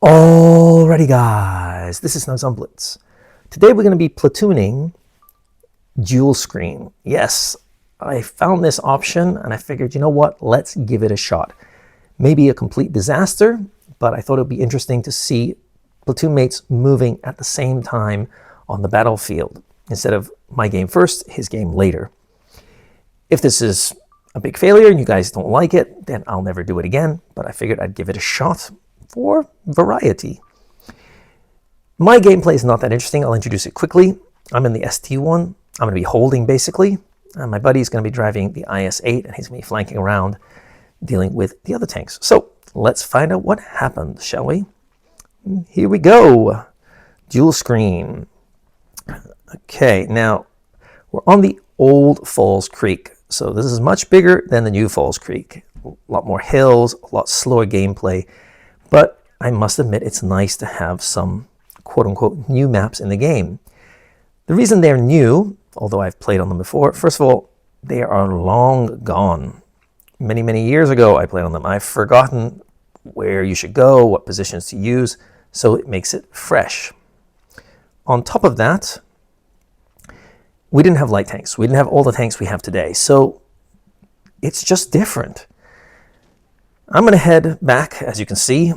Alrighty guys, this is Snugsonblitz. Today we're going to be platooning dual screen. Yes, I found this option and I figured, you know what, let's give it a shot. Maybe a complete disaster, but I thought it would be interesting to see platoon mates moving at the same time on the battlefield, instead of my game first, his game later. If this is a big failure and you guys don't like it, then I'll never do it again, but I figured I'd give it a shot for variety. My gameplay is not that interesting. I'll introduce it quickly. I'm in the ST1. I'm going to be holding basically. My buddy's going to be driving the IS-8 and he's going to be flanking around dealing with the other tanks. So let's find out what happened, shall we? Here we go. Dual screen. Okay, now we're on the old Falls Creek. So this is much bigger than the new Falls Creek. A lot more hills, a lot slower gameplay. But I must admit it's nice to have some quote-unquote new maps in the game. The reason they're new, although I've played on them before, first of all, they are long gone. Many, many years ago I played on them. I've forgotten where you should go, what positions to use, so it makes it fresh. On top of that, we didn't have light tanks. We didn't have all the tanks we have today, so it's just different. I'm going to head back, as you can see,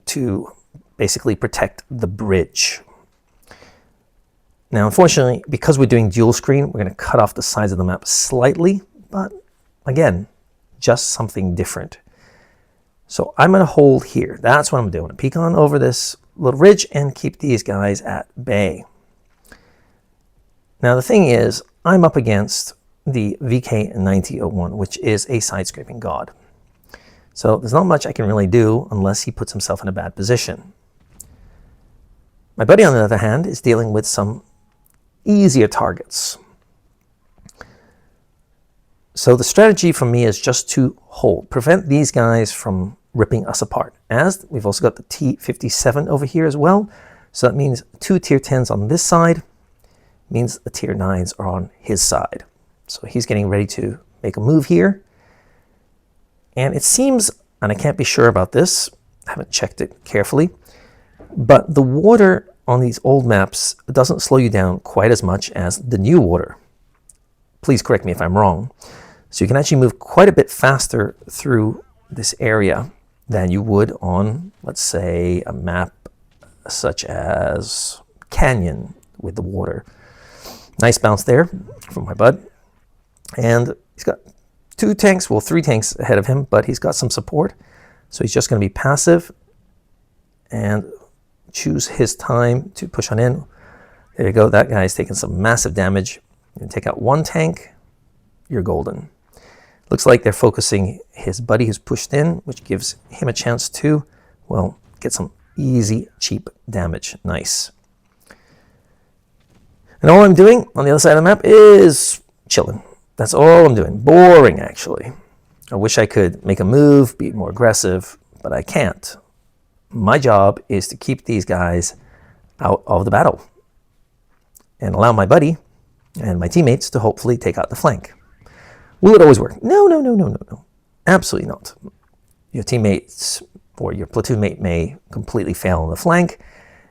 to basically protect the bridge. Now, unfortunately, because we're doing dual screen, we're going to cut off the sides of the map slightly, but again, just something different. So I'm going to hold here. That's what I'm doing. Peek on over this little ridge and keep these guys at bay. Now, the thing is, I'm up against the VK9001, which is a side-scraping god. So there's not much I can really do unless he puts himself in a bad position. My buddy, on the other hand, is dealing with some easier targets. So the strategy for me is just to hold, prevent these guys from ripping us apart. As we've also got the T57 over here as well. So that means 2 tier 10s on this side, means the tier 9s are on his side. So he's getting ready to make a move here. And it seems, and I can't be sure about this, I haven't checked it carefully, but the water on these old maps doesn't slow you down quite as much as the new water. Please correct me if I'm wrong. So you can actually move quite a bit faster through this area than you would on, let's say, a map such as Canyon with the water. Nice bounce there from my bud. And he's got 2 tanks, well, 3 tanks ahead of him, but he's got some support. So he's just going to be passive and choose his time to push on in. There you go. That guy's taking some massive damage. You take out 1 tank, you're golden. Looks like they're focusing his buddy who's pushed in, which gives him a chance to, well, get some easy, cheap damage. Nice. And all I'm doing on the other side of the map is chilling. That's all I'm doing. Boring, actually. I wish I could make a move, be more aggressive, but I can't. My job is to keep these guys out of the battle and allow my buddy and my teammates to hopefully take out the flank. Will it always work? No, no, no, no, no, no. Absolutely not. Your teammates or your platoon mate may completely fail on the flank,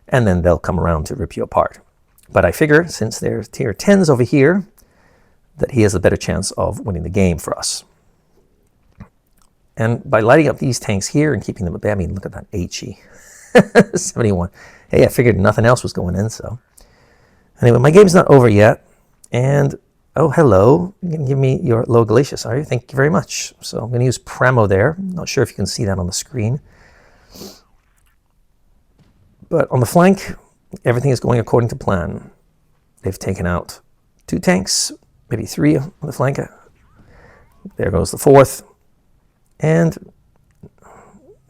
and then they'll come around to rip you apart. But I figure, since there's tier 10s over here, that he has a better chance of winning the game for us. And by lighting up these tanks here and keeping them at bay, I mean, look at that HE. 71. Hey, I figured nothing else was going in, so. Anyway, my game's not over yet. And, oh, hello. You're going to give me your low glacius, are you? Thank you very much. So I'm going to use Pramo there. Not sure if you can see that on the screen. But on the flank, everything is going according to plan. They've taken out 2 tanks, maybe 3 on the flank. There goes the 4th. And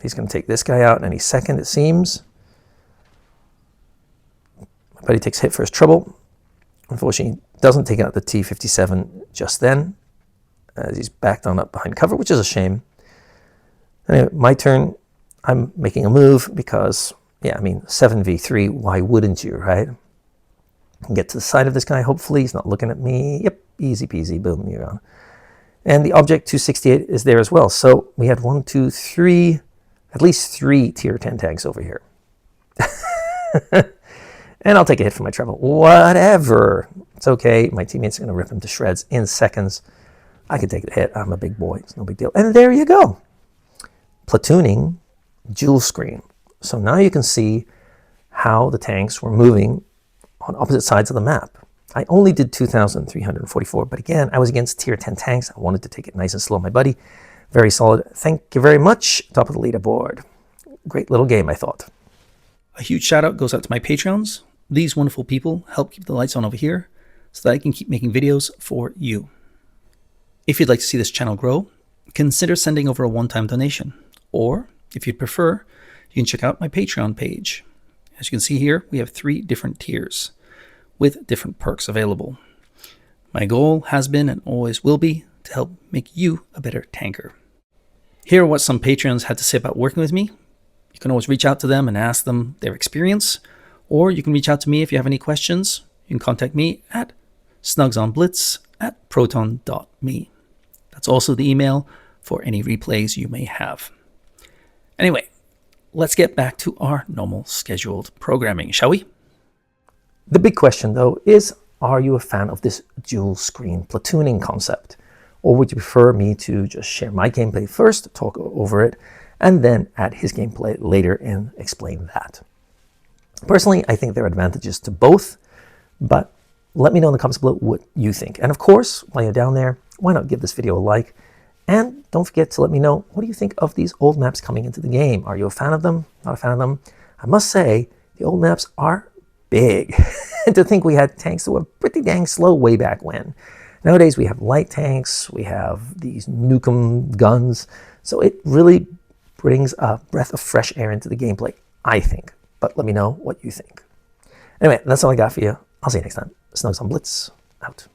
he's going to take this guy out in any second, it seems. My buddy takes hit for his trouble. Unfortunately, he doesn't take out the T57 just then, as he's backed on up behind cover, which is a shame. Anyway, my turn. I'm making a move because, yeah, I mean, 7v3, why wouldn't you, right? Get to the side of this guy, hopefully. He's not looking at me. Yep, easy peasy, boom, you're gone. And the object 268 is there as well. So we had 1, 2, 3, at least 3 tier 10 tags over here. And I'll take a hit for my treble. Whatever. It's okay. My teammates are going to rip him to shreds in seconds. I can take the hit. I'm a big boy. It's no big deal. And there you go. Platooning dual screen. So now you can see how the tanks were moving on opposite sides of the map. I only did 2,344, but again, I was against tier 10 tanks. I wanted to take it nice and slow, my buddy. Very solid. Thank you very much. Top of the leaderboard. Great little game, I thought. A huge shout out goes out to my Patreons. These wonderful people help keep the lights on over here so that I can keep making videos for you. If you'd like to see this channel grow, consider sending over a one-time donation. Or, if you'd prefer, you can check out my Patreon page. As you can see here, we have 3 different tiers with different perks available. My goal has been and always will be to help make you a better tanker. Here are what some Patreons had to say about working with me. You can always reach out to them and ask them their experience, or you can reach out to me if you have any questions. You can contact me at snugsonblitz@proton.me. That's also the email for any replays you may have. Anyway, let's get back to our normal scheduled programming, shall we? The big question, though, is are you a fan of this dual screen platooning concept? Or would you prefer me to just share my gameplay first, talk over it, and then add his gameplay later and explain that? Personally, I think there are advantages to both, but let me know in the comments below what you think. And of course, while you're down there, why not give this video a like? And don't forget to let me know, what do you think of these old maps coming into the game? Are you a fan of them? Not a fan of them? I must say, the old maps are big. And to think we had tanks that were pretty dang slow way back when. Nowadays we have light tanks, we have these nukem guns, so it really brings a breath of fresh air into the gameplay, I think. But let me know what you think. Anyway, that's all I got for you. I'll see you next time. Snugsonblitz, out.